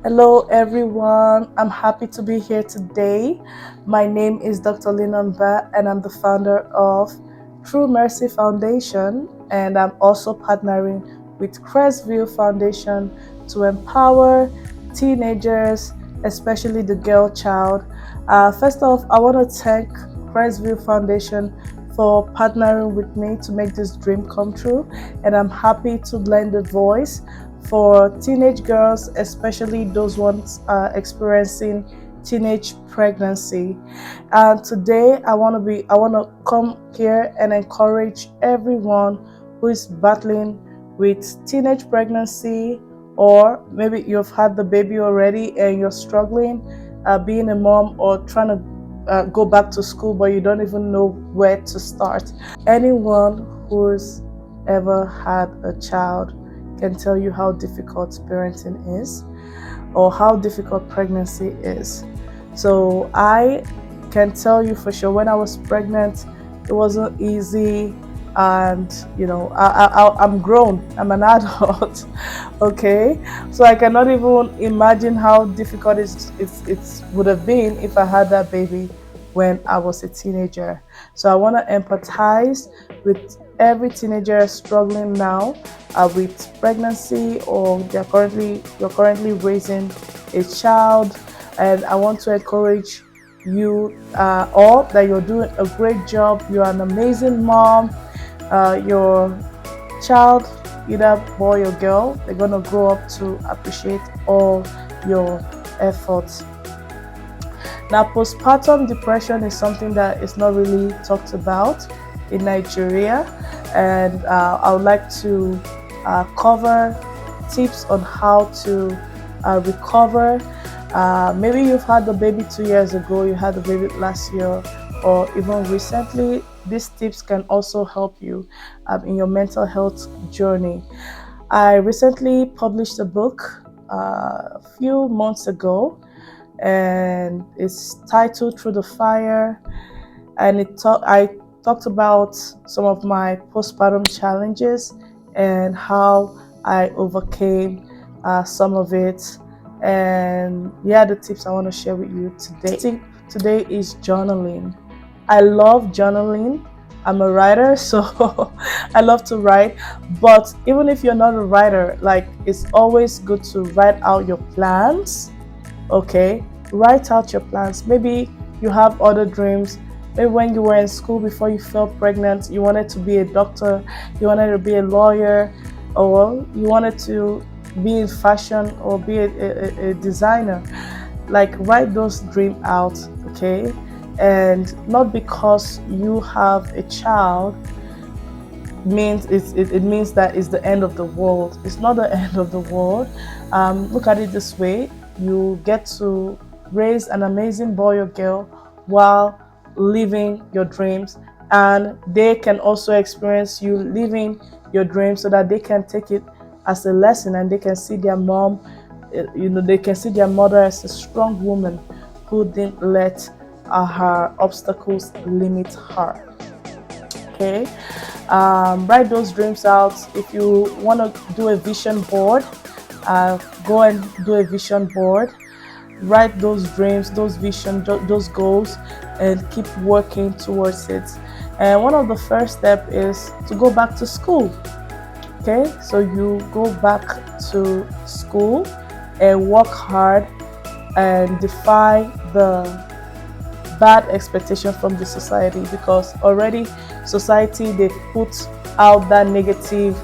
Hello, everyone. I'm happy to be here today. My name is Dr.Lina Mba, and I'm the founder of True Mercy Foundation. And I'm also partnering with Crestville Foundation to empower teenagers, especially the girl child. First off, I want to thank Crestville Foundation for partnering with me to make this dream come true. And I'm happy to lend a voice for teenage girls, especially those ones experiencing teenage pregnancy. And today I want to come here and encourage everyone who is battling with teenage pregnancy, or maybe you've had the baby already and you're struggling being a mom, or trying to go back to school but you don't even know where to start. Anyone who's ever had a child can tell you how difficult parenting is, or how difficult pregnancy is. So I can tell you for sure, when I was pregnant, it wasn't easy. And I'm grown, I'm an adult. Okay, so I cannot even imagine how difficult it would have been if I had that baby when I was a teenager. So I want to empathize with every teenager struggling now with pregnancy, or you're currently raising a child. And I want to encourage you all that you're doing a great job. You're an amazing mom. Your child, either boy or girl, they're gonna grow up to appreciate all your efforts. Now, postpartum depression is something that is not really talked about in Nigeria, and I would like to cover tips on how to recover. Maybe you've had the baby 2 years ago, you had the baby last year, or even recently. These tips can also help you in your mental health journey. I recently published a book a few months ago, and it's titled Through the Fire. And I talked about some of my postpartum challenges and how I overcame some of it. And yeah, the tips I want to share with you today. Tip today is journaling. I love journaling. I'm a writer, so I love to write. But even if you're not a writer, like, it's always good to write out your plans. Okay, write out your plans. Maybe you have other dreams. Maybe when you were in school before you fell pregnant, you wanted to be a doctor, you wanted to be a lawyer, or you wanted to be in fashion, or be a designer. Like, write those dreams out, okay? And not because you have a child means it means that it's the end of the world. It's not the end of the world. Look at it this way: you get to raise an amazing boy or girl while living your dreams, and they can also experience you living your dreams, so that they can take it as a lesson, and they can see their mom, they can see their mother as a strong woman who didn't let her obstacles limit her. Okay, write those dreams out. If you want to do a vision board, go and do a vision board. Write those dreams, those visions, those goals, and keep working towards it. And one of the first steps is to go back to school. Okay, so you go back to school and work hard and defy the bad expectation from the society, because already society, they've put out that negative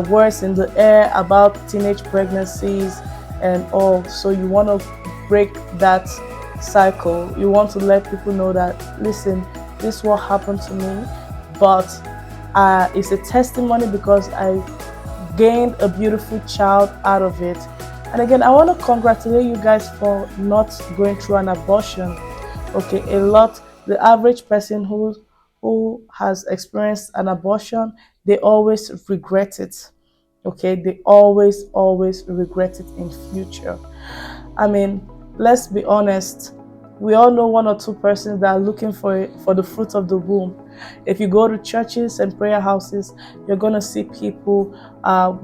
words in the air about teenage pregnancies and all. So you want to break that cycle. You want to let people know that, listen, this is what happened to me, but it's a testimony because I gained a beautiful child out of it. And again, I want to congratulate you guys for not going through an abortion. Okay, the average person who has experienced an abortion, they always regret it. Okay, they always regret it in future. I mean, let's be honest. We all know one or two persons that are looking for the fruit of the womb. If you go to churches and prayer houses, you're going to see people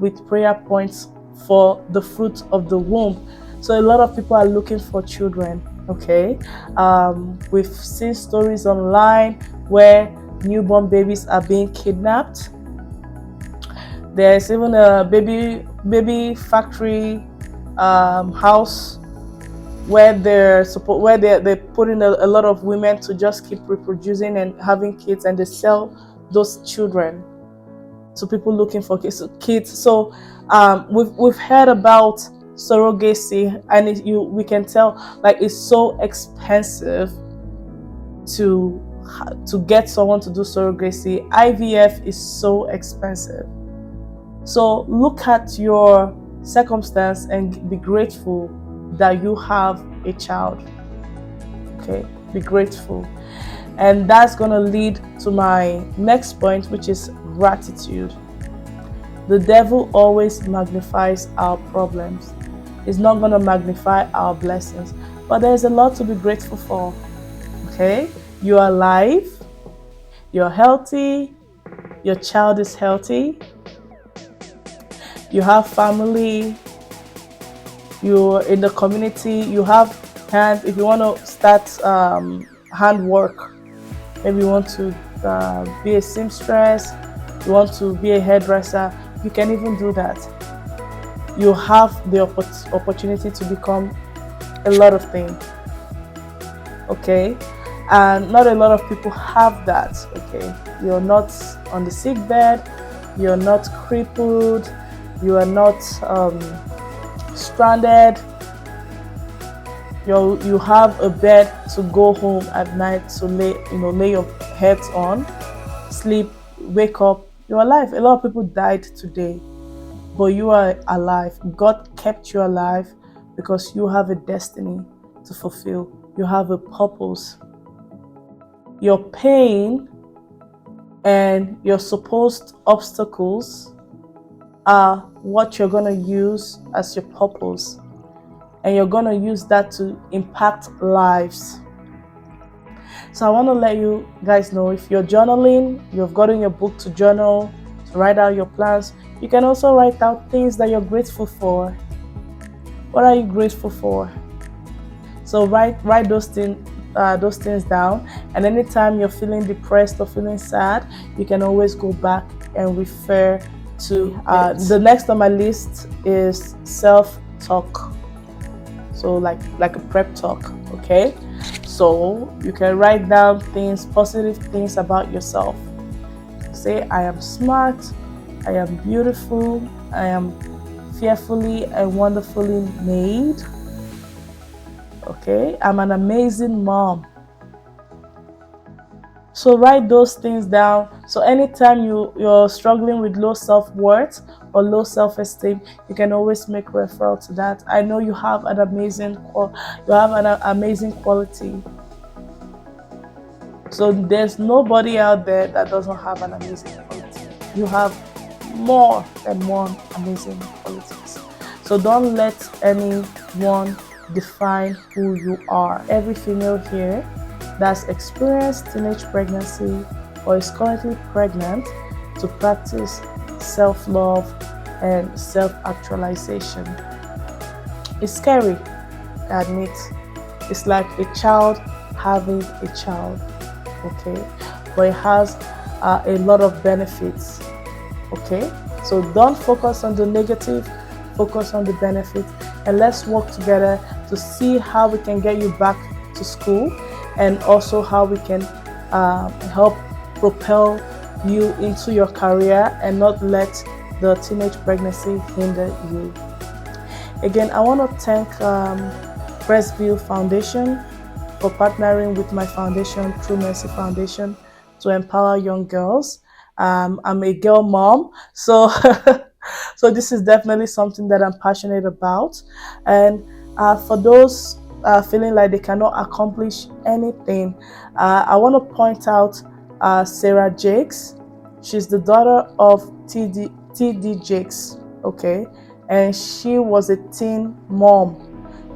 with prayer points for the fruit of the womb. So a lot of people are looking for children. Okay, we've seen stories online where newborn babies are being kidnapped. There's even a baby factory house where they put in a lot of women to just keep reproducing and having kids, and they sell those children to people looking for kids. So we've heard about surrogacy, and we can tell like it's so expensive to get someone to do surrogacy. IVF is so expensive. So look at your circumstance and be grateful that you have a child. Okay, be grateful. And that's going to lead to my next point, which is gratitude. The devil always magnifies our problems. He's not going to magnify our blessings. But there's a lot to be grateful for. Okay, you're alive, you're healthy, your child is healthy, you have family, you're in the community, you have hands. If you want to start handwork, maybe you want to be a seamstress, you want to be a hairdresser, you can even do that. You have the opportunity to become a lot of things. Okay, and not a lot of people have that. Okay, you're not on the sick bed, you're not crippled, you are not stranded. You have a bed to go home at night to lay your heads on, sleep, wake up. You're alive. A lot of people died today, but you are alive. God kept you alive because you have a destiny to fulfill. You have a purpose. Your pain and your supposed obstacles are what you're going to use as your purpose, and you're going to use that to impact lives. So I want to let you guys know, if you're journaling, you've gotten your book to journal, to write out your plans, you can also write out things that you're grateful for. What are you grateful for? So write those things down, and anytime you're feeling depressed or feeling sad, you can always go back and refer to the next on my list is self-talk. So like a prep talk. Okay, so you can write down positive things about yourself. Say, I am smart, I am beautiful, I am fearfully and wonderfully made. Okay, I'm an amazing mom. So write those things down. So anytime you're struggling with low self-worth or low self-esteem, you can always make referral to that. I know you have an amazing quality. So there's nobody out there that doesn't have an amazing quality. You have more than one amazing qualities. So don't let anyone define who you are. Every female here that's experienced teenage pregnancy or is currently pregnant to practice self-love and self-actualization. It's scary, I admit. It's like a child having a child, okay? But it has a lot of benefits, okay? So don't focus on the negative, focus on the benefits, and let's work together to see how we can get you back to school, and also how we can help propel you into your career and not let the teenage pregnancy hinder you. Again, I want to thank Crestville Foundation for partnering with my foundation, True Mercy Foundation, to empower young girls. I'm a girl mom, so so this is definitely something that I'm passionate about. And for those feeling like they cannot accomplish anything, I want to point out Sarah Jakes. She's the daughter of TD Jakes, okay? And she was a teen mom.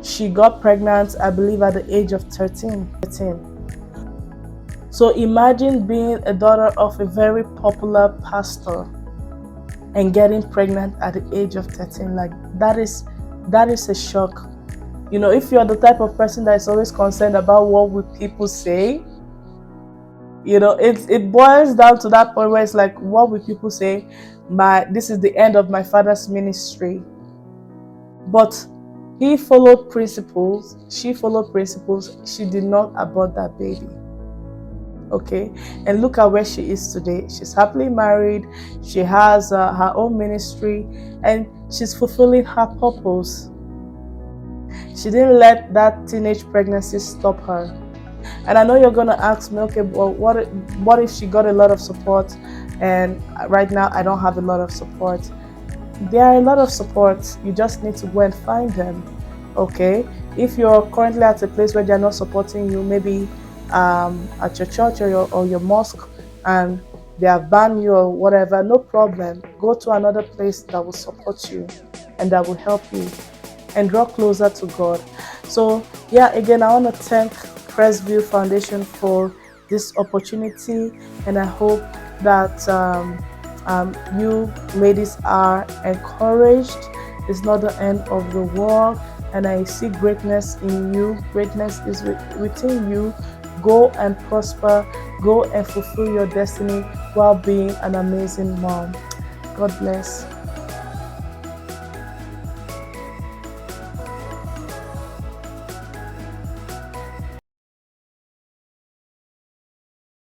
She got pregnant, I believe, at the age of 13. So imagine being a daughter of a very popular pastor and getting pregnant at the age of 13. Like that is a shock If you're the type of person that is always concerned about what will people say, it boils down to that point where it's like, what will people say? This is the end of my father's ministry. But he followed principles, she followed principles, she did not abort that baby. Okay, and look at where she is today. She's happily married, she has her own ministry, and she's fulfilling her purpose. She didn't let that teenage pregnancy stop her. And I know you're gonna ask me, okay, well, what if she got a lot of support, and right now I don't have a lot of support? There are a lot of supports. You just need to go and find them. Okay, if you're currently at a place where they're not supporting you, maybe at your church or your mosque, and they have banned you or whatever, no problem. Go to another place that will support you and that will help you and draw closer to God. So yeah, again, I want to thank Crestville Foundation for this opportunity, and I hope that you ladies are encouraged. It's not the end of the world, and I see greatness in you. Greatness is within you. Go and prosper. Go and fulfill your destiny while being an amazing mom. God bless.